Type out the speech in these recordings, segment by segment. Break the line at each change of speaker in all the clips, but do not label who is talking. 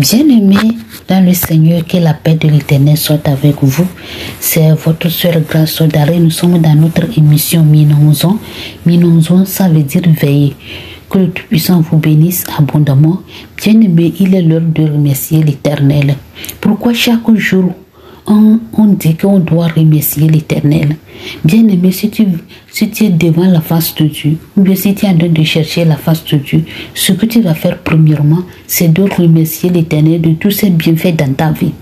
Bien-aimés dans le Seigneur, que la paix de l'Éternel soit avec vous. C'est votre sœur Grâce Daré. Nous sommes dans notre émission Minonzon. Minonzon, ça veut dire veiller. Que le Tout-Puissant vous bénisse abondamment. Bien-aimés, il est l'heure de remercier l'Éternel. Pourquoi chaque jour on dit qu'on doit remercier l'Éternel? Bien-aimé, si tu es devant la face de Dieu, ou bien si tu es en train de chercher la face de Dieu, ce que tu vas faire premièrement, c'est de remercier l'Éternel de tous ses bienfaits dans ta vie.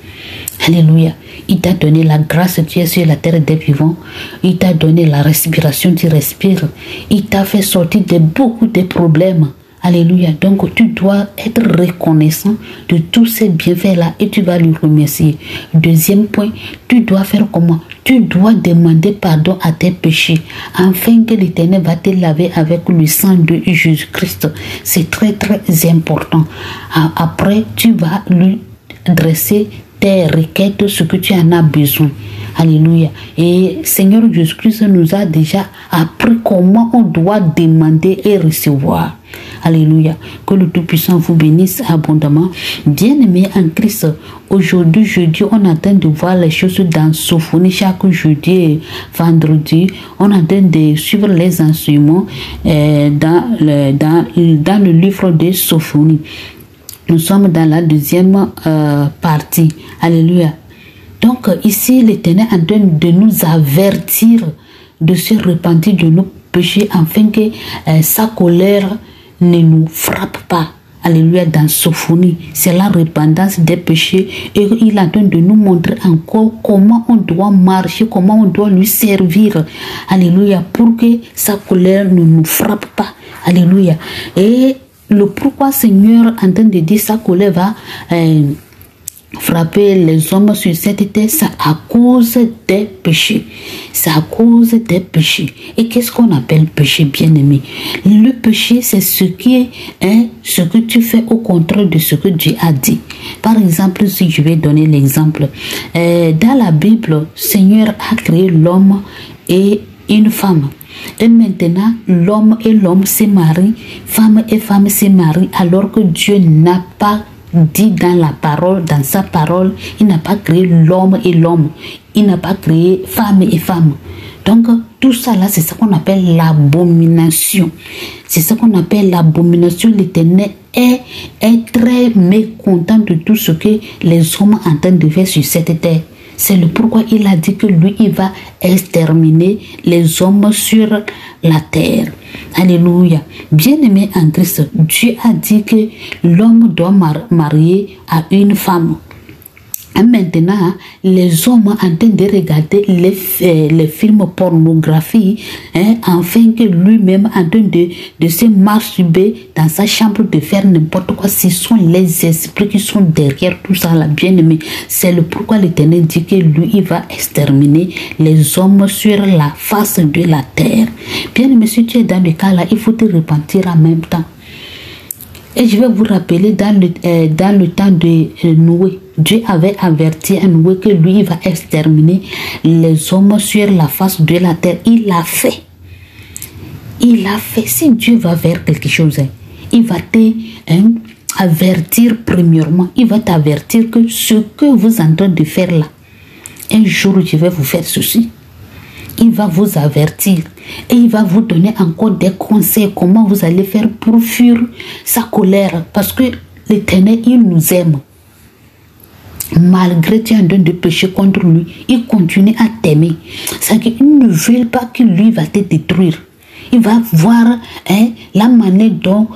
Alléluia. Il t'a donné la grâce, tu es sur la terre des vivants. Il t'a donné la respiration, tu respires. Il t'a fait sortir de beaucoup de problèmes. Alléluia. Donc, tu dois être reconnaissant de tous ces bienfaits-là et tu vas lui remercier. Deuxième point, tu dois faire comment? Tu dois demander pardon à tes péchés afin que l'Éternel va te laver avec le sang de Jésus-Christ. C'est très, très important. Après, tu vas lui dresser tes requêtes, ce que tu en as besoin. Alléluia. Et Seigneur Jésus-Christ nous a déjà appris comment on doit demander et recevoir. Alléluia. Que le Tout-Puissant vous bénisse abondamment. Bien-aimés en Christ, aujourd'hui, jeudi, on est en train de voir les choses dans Sophonie. Chaque jeudi et vendredi, on est en train de suivre les enseignements dans le livre de Sophonie. Nous sommes dans la deuxième partie. Alléluia. Donc ici, l'Éternel est en train de nous avertir de se repentir de nos péchés afin que sa colère ne nous frappe pas. Alléluia, dans Sophonie. C'est la repentance des péchés et il est en train de nous montrer encore comment on doit marcher, comment on doit lui servir. Alléluia, pour que sa colère ne nous frappe pas. Alléluia. Et le pourquoi Seigneur en train de dire sa colère va frapper les hommes sur cette terre, c'est à cause des péchés. C'est à cause des péchés. Et qu'est-ce qu'on appelle péché, bien-aimé? Le péché, c'est ce qui est ce que tu fais au contraire de ce que Dieu a dit. Par exemple, si je vais donner l'exemple, dans la Bible, Seigneur a créé l'homme et une femme. Et maintenant, l'homme et l'homme se marient, femme et femme se marient, alors que Dieu n'a pas dit dans la parole, dans sa parole, il n'a pas créé l'homme et l'homme. Il n'a pas créé femme et femme. Donc, tout ça là, c'est ce qu'on appelle l'abomination. C'est ce qu'on appelle l'abomination. L'Éternel est très mécontent de tout ce que les hommes entendent de faire sur cette terre. C'est le pourquoi il a dit que lui, il va exterminer les hommes sur la terre. Alléluia. Bien-aimé en Christ, Dieu a dit que l'homme doit marier à une femme. Et maintenant, les hommes en train de regarder les films pornographiques, afin que lui-même en train de se masturber dans sa chambre, de faire n'importe quoi. Ce sont les esprits qui sont derrière tout ça, là, bien-aimé. C'est le pourquoi l'Éternel dit que lui, il va exterminer les hommes sur la face de la terre. Bien-aimé, si tu es dans le cas là, il faut te repentir en même temps. Et je vais vous rappeler dans le temps de Noé, Dieu avait averti à Noé que lui, il va exterminer les hommes sur la face de la terre. Il l'a fait. Il l'a fait. Si Dieu va faire quelque chose, il va t'avertir premièrement. Il va t'avertir que ce que vous êtes en train de faire là, un jour, je vais vous faire ceci. Il va vous avertir et il va vous donner encore des conseils comment vous allez faire pour fuir sa colère, parce que l'Éternel, il nous aime. Malgré tu es en train de pécher contre lui, il continue à t'aimer. C'est-à-dire qu'il ne veut pas que lui va te détruire. Il va voir la manière dont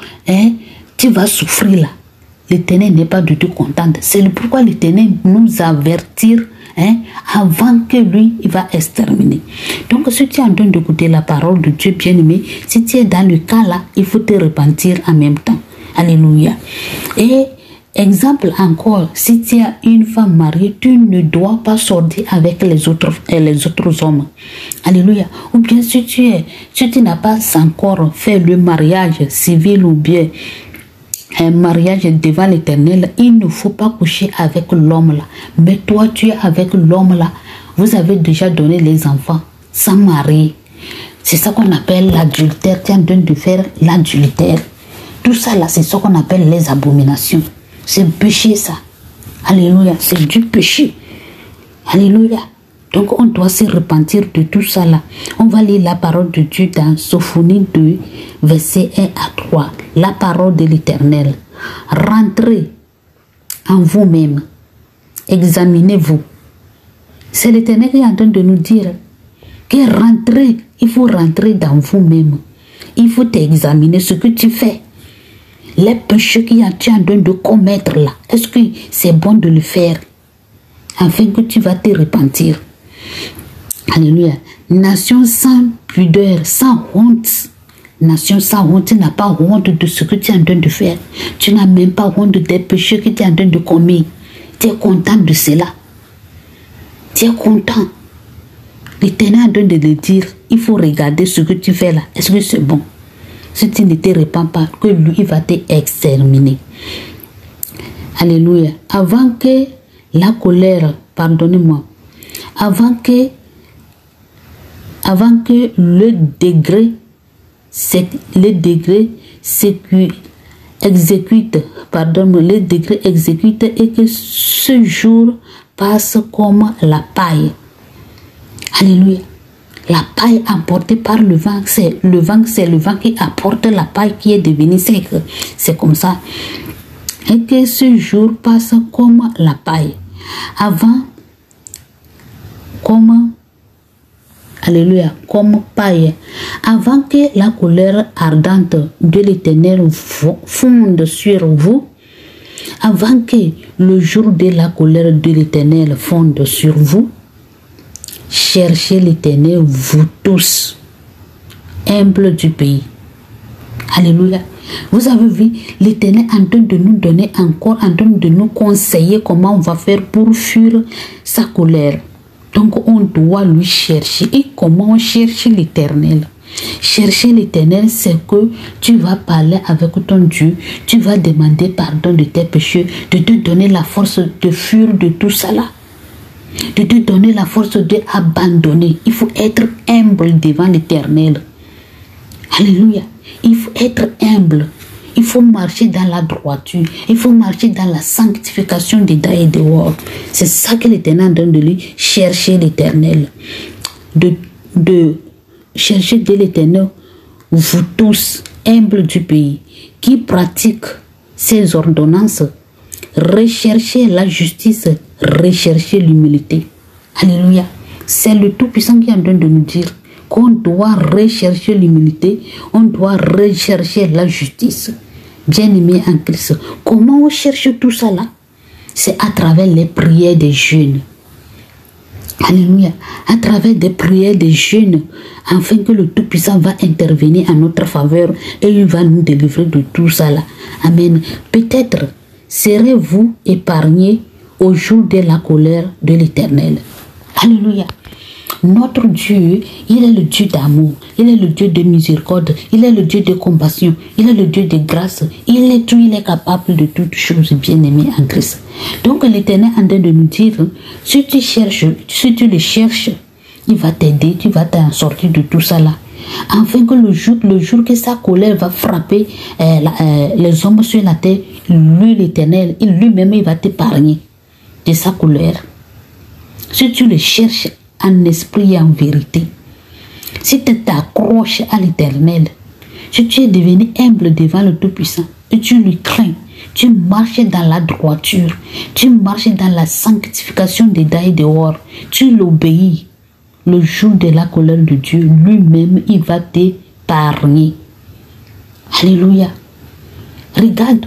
tu vas souffrir là. L'Éternel n'est pas du tout content. C'est pourquoi l'Éternel nous avertit avant que lui, il va exterminer. Donc, si tu es en train d'écouter la parole de Dieu bien-aimé, si tu es dans le cas là, il faut te repentir en même temps. Alléluia. Et exemple encore, si tu as une femme mariée, tu ne dois pas sortir avec les autres hommes. Alléluia. Ou bien si tu n'as pas encore fait le mariage civil ou bien un mariage devant l'Éternel, il ne faut pas coucher avec l'homme là. Mais toi, tu es avec l'homme là. Vous avez déjà donné les enfants sans marier. C'est ça qu'on appelle l'adultère. Tu es en train de faire l'adultère. Tout ça là, c'est ce qu'on appelle les abominations. C'est péché ça. Alléluia, c'est du péché. Alléluia. Donc on doit se repentir de tout ça là. On va lire la parole de Dieu dans Sophonie 2, versets 1 à 3. La parole de l'Éternel. Rentrez en vous-même. Examinez-vous. C'est l'Éternel qui est en train de nous dire que rentrer, il faut rentrer dans vous-même. Il faut t'examiner ce que tu fais. Les péchés que tu es en train de commettre là, est-ce que c'est bon de le faire afin que tu vas te repentir? Alléluia. Nation sans pudeur, sans honte. Nation sans honte, tu n'as pas honte de ce que tu es en train de faire. Tu n'as même pas honte des péchés que tu es en train de commettre. Tu es content de cela. Tu es content. L'Éternel est en train de le dire. Il faut regarder ce que tu fais là. Est-ce que c'est bon? Si tu ne te repens pas, que lui il va te exterminer. Alléluia. Avant que la colère, pardonnez-moi, avant que le degré exécute, pardonne-moi, le degré exécute et que ce jour passe comme la paille. Alléluia. La paille emportée par le vent, c'est le vent qui apporte la paille qui est devenue sec. C'est comme ça. Et que ce jour passe comme la paille. Avant, alléluia, comme paille. Avant que la colère ardente de l'Éternel fonde sur vous, avant que le jour de la colère de l'Éternel fonde sur vous, cherchez l'Éternel, vous tous, humbles du pays. Alléluia. Vous avez vu, l'Éternel en train de nous donner encore, en train de nous conseiller comment on va faire pour fuir sa colère. Donc on doit lui chercher. Et comment on cherche l'Éternel? Chercher l'Éternel, c'est que tu vas parler avec ton Dieu, tu vas demander pardon de tes péchés, de te donner la force de fuir de tout ça là. De te donner la force d'abandonner. Il faut être humble devant l'Éternel. Alléluia. Il faut être humble. Il faut marcher dans la droiture. Il faut marcher dans la sanctification des dehors et dehors. C'est ça que l'Éternel donne de lui. Chercher l'Éternel. De chercher de l'Éternel, vous tous, humbles du pays, qui pratiquent ses ordonnances. Recherchez la justice, recherchez l'humilité. Alléluia. C'est le Tout-Puissant qui est en train de nous dire qu'on doit rechercher l'humilité, on doit rechercher la justice. Bien-aimés en Christ, comment on cherche tout ça là? C'est à travers les prières des jeûnes. Alléluia. À travers des prières des jeûnes, afin que le Tout-Puissant va intervenir en notre faveur et il va nous délivrer de tout ça là. Amen. Peut-être serez-vous épargnés au jour de la colère de l'Éternel. Alléluia. Notre Dieu, il est le Dieu d'amour, il est le Dieu de miséricorde, il est le Dieu de compassion, il est le Dieu de grâce, il est tout, il est capable de toutes choses, bien-aimés en Christ. Donc l'Éternel est en train de nous dire, si tu le cherches, il va t'aider, tu vas t'en sortir de tout ça là. Afin que le jour que sa colère va frapper les hommes sur la terre, lui l'Éternel, lui-même il va t'épargner de sa colère. Si tu le cherches en esprit et en vérité, si tu t'accroches à l'Éternel, si tu es devenu humble devant le Tout-Puissant, et tu lui crains, tu marches dans la droiture, tu marches dans la sanctification des dehors et dehors, tu l'obéis, le jour de la colère de Dieu, lui-même, il va t'épargner. Alléluia. Regarde,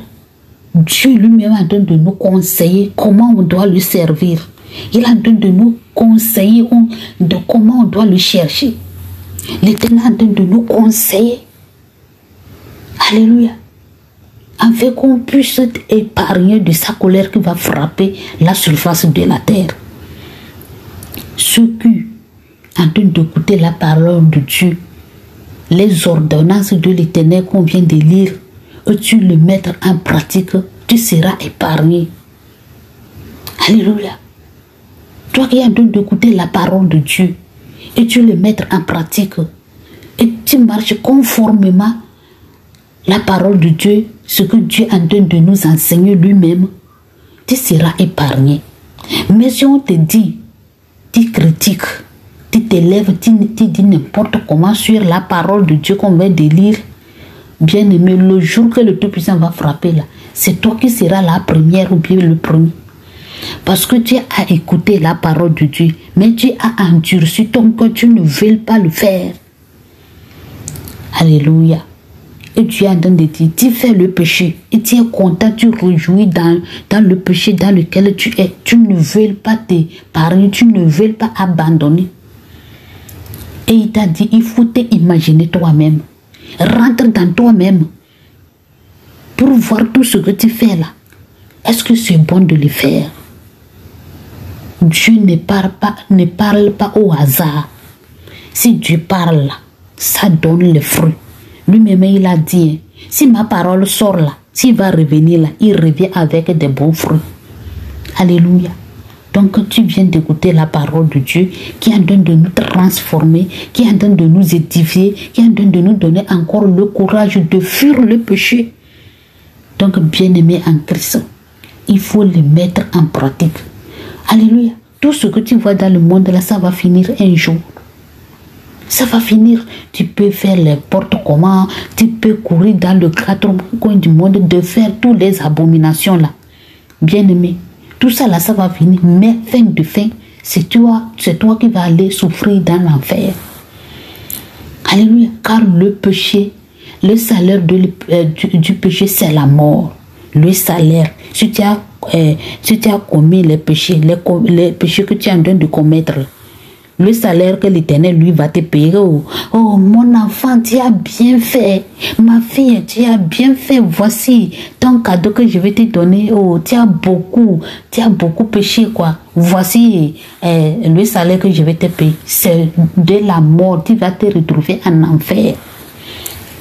Dieu lui-même est en train de nous conseiller comment on doit lui servir. Il est en train de nous conseiller de comment on doit le chercher. L'Éternel est en train de nous conseiller. Alléluia. Afin qu'on puisse être épargné de sa colère qui va frapper la surface de la terre. Ceux qui en train d'écouter la parole de Dieu, les ordonnances de l'Éternel qu'on vient de lire, et tu le mettre en pratique, tu seras épargné. Alléluia. Toi qui es en train d'écouter la parole de Dieu, et tu le mettre en pratique, et tu marches conformément la parole de Dieu, ce que Dieu est en train de nous enseigner lui-même, tu seras épargné. Mais si on te dit, tu critiques, tu t'élèves, tu dis n'importe comment sur la parole de Dieu qu'on va de lire, bien aimé, le jour que le Tout-Puissant va frapper là, c'est toi qui seras la première ou bien le premier. Parce que tu as écouté la parole de Dieu, mais tu as endurci ton cœur, tu ne veux pas le faire. Alléluia. Et tu es en train de dire, tu fais le péché et tu es content, tu réjouis dans le péché dans lequel tu es. Tu ne veux pas t'épargner, tu ne veux pas abandonner. Et il t'a dit, il faut t'imaginer toi-même. Rentre dans toi-même pour voir tout ce que tu fais là. Est-ce que c'est bon de le faire? Dieu ne parle pas au hasard. Si Dieu parle là, ça donne les fruits. Lui-même, il a dit, si ma parole sort là, s'il va revenir là, il revient avec des bons fruits. Alléluia. Donc, tu viens d'écouter la parole de Dieu qui est en train de nous transformer, qui est en train de nous édifier, qui est en train de nous donner encore le courage de fuir le péché. Donc, bien-aimé en Christ, il faut le mettre en pratique. Alléluia. Tout ce que tu vois dans le monde là, ça va finir un jour. Ça va finir. Tu peux faire n'importe comment. Tu peux courir dans le quatre coins du monde de faire toutes les abominations là. Bien-aimé. Tout ça là, ça va finir. Mais fin de fin, c'est toi qui vas aller souffrir dans l'enfer. Alléluia. Car le péché, le salaire du péché, c'est la mort. Le salaire. Si tu as commis les péchés que tu es en train de commettre, le salaire que l'Éternel, lui, va te payer. Oh, mon enfant, tu as bien fait. Ma fille, tu as bien fait. Voici ton cadeau que je vais te donner. Oh, tu as beaucoup péché, quoi. Voici le salaire que je vais te payer. C'est de la mort. Tu vas te retrouver en enfer.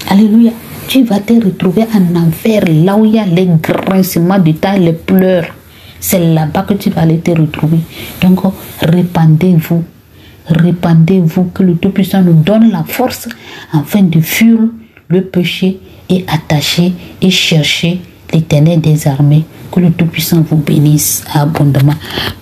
Alléluia. Tu vas te retrouver en enfer, là où il y a les grincements de taille, les pleurs. C'est là-bas que tu vas aller te retrouver. Donc, répandez-vous. Répandez-vous, que le Tout-Puissant nous donne la force afin de fuir le péché et attacher et chercher l'Éternel des armées. Que le Tout-Puissant vous bénisse abondamment.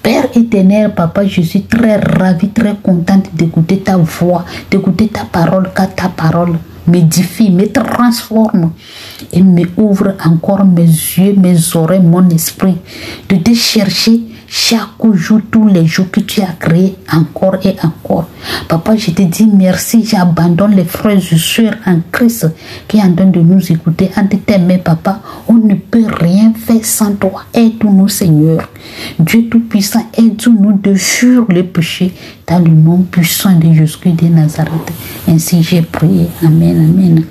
Père éternel, Papa, je suis très ravie, très contente d'écouter ta voix, d'écouter ta parole, car ta parole m'édifie, me transforme et me ouvre encore mes yeux, mes oreilles, mon esprit, de te chercher chaque jour, tous les jours que tu as créé, encore et encore. Papa, je te dis merci, j'abandonne les frères et sœurs en Christ qui est en train de nous écouter. Entre tes mains, Papa, on ne peut rien faire sans toi. Aide-nous, Seigneur. Dieu Tout-Puissant, aide-nous de fuir le péché dans le nom puissant de Jésus de Nazareth. Ainsi j'ai prié. Amen, amen.